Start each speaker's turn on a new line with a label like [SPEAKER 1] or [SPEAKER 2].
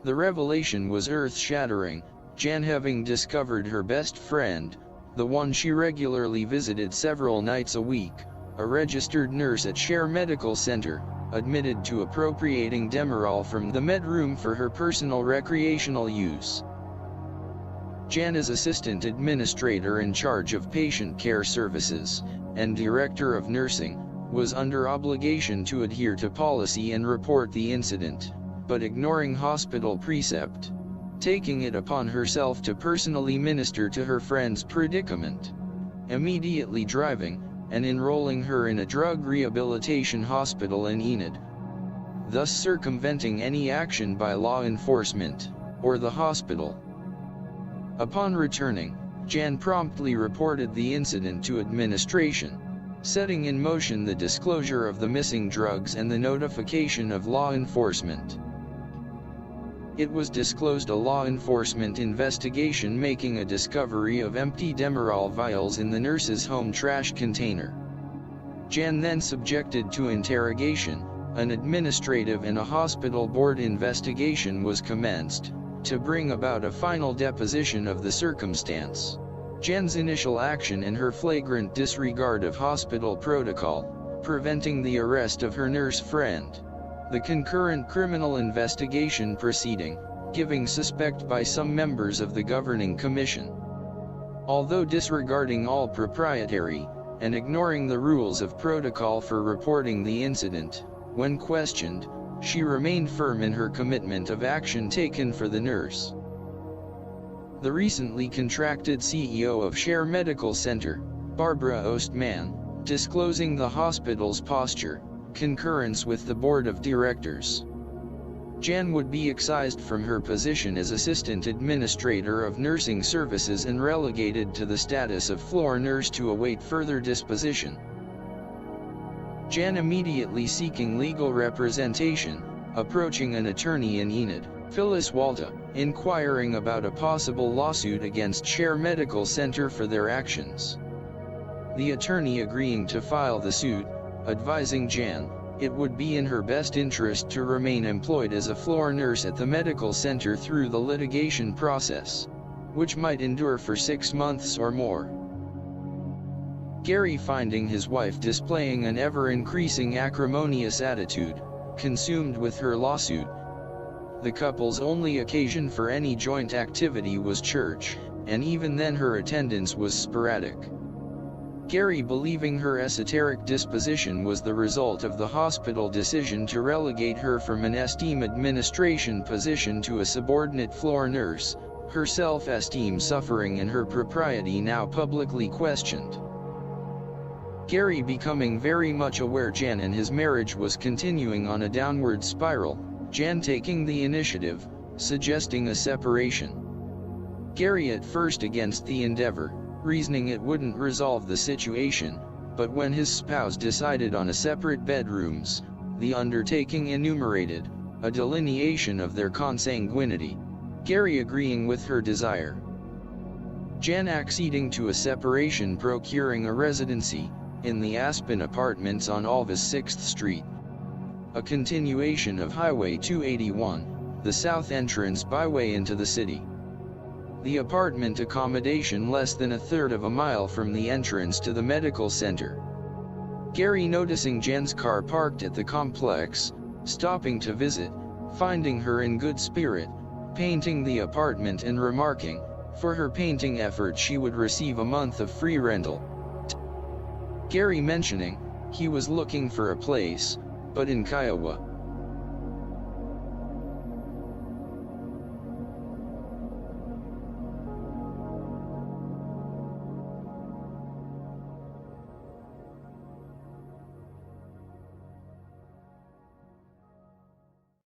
[SPEAKER 1] The revelation was earth-shattering, Jan having discovered her best friend, the one she regularly visited several nights a week, a registered nurse at Share Medical Center, admitted to appropriating Demerol from the med room for her personal recreational use. Jan is assistant administrator in charge of patient care services, and director of nursing, was under obligation to adhere to policy and report the incident, but ignoring hospital precept, taking it upon herself to personally minister to her friend's predicament, immediately driving and enrolling her in a drug rehabilitation hospital in Enid, thus circumventing any action by law enforcement or the hospital. Upon returning, Jan promptly reported the incident to administration, setting in motion the disclosure of the missing drugs and the notification of law enforcement. It was disclosed a law enforcement investigation making a discovery of empty Demerol vials in the nurse's home trash container. Jan then subjected to interrogation, an administrative and a hospital board investigation was commenced, to bring about a final deposition of the circumstance. Jan's initial action and her flagrant disregard of hospital protocol, preventing the arrest of her nurse friend. The concurrent criminal investigation proceeding, giving suspect by some members of the governing commission. Although disregarding all proprietary, and ignoring the rules of protocol for reporting the incident, when questioned, she remained firm in her commitment of action taken for the nurse. The recently contracted CEO of Share Medical Center, Barbara Ostman, disclosing the hospital's posture, concurrence with the board of directors. Jan would be excised from her position as assistant administrator of nursing services and relegated to the status of floor nurse to await further disposition. Jan immediately seeking legal representation, approaching an attorney in Enid, Phyllis Walta, inquiring about a possible lawsuit against Share Medical Center for their actions. The attorney agreeing to file the suit, advising Jan, it would be in her best interest to remain employed as a floor nurse at the medical center through the litigation process, which might endure for 6 months or more. Gary, finding his wife displaying an ever-increasing acrimonious attitude, consumed with her lawsuit. The couple's only occasion for any joint activity was church, and even then her attendance was sporadic. Gary, believing her esoteric disposition was the result of the hospital decision to relegate her from an esteem administration position to a subordinate floor nurse, her self-esteem suffering and her propriety now publicly questioned. Gary, becoming very much aware Jan and his marriage was continuing on a downward spiral, Jan taking the initiative, suggesting a separation. Gary at first against the endeavor, reasoning it wouldn't resolve the situation, but when his spouse decided on a separate bedrooms, the undertaking enumerated a delineation of their consanguinity, Gary agreeing with her desire. Jan acceding to a separation, procuring a residency in the Aspen Apartments on Alvis 6th Street. A continuation of Highway 281, the south entrance byway into the city. The apartment accommodation less than 1/3 of a mile from the entrance to the medical center. Gary, noticing Jan's car parked at the complex, stopping to visit, finding her in good spirit, painting the apartment and remarking, for her painting effort she would receive a month of free rental. Gary mentioning, he was looking for a place, but in Kiowa.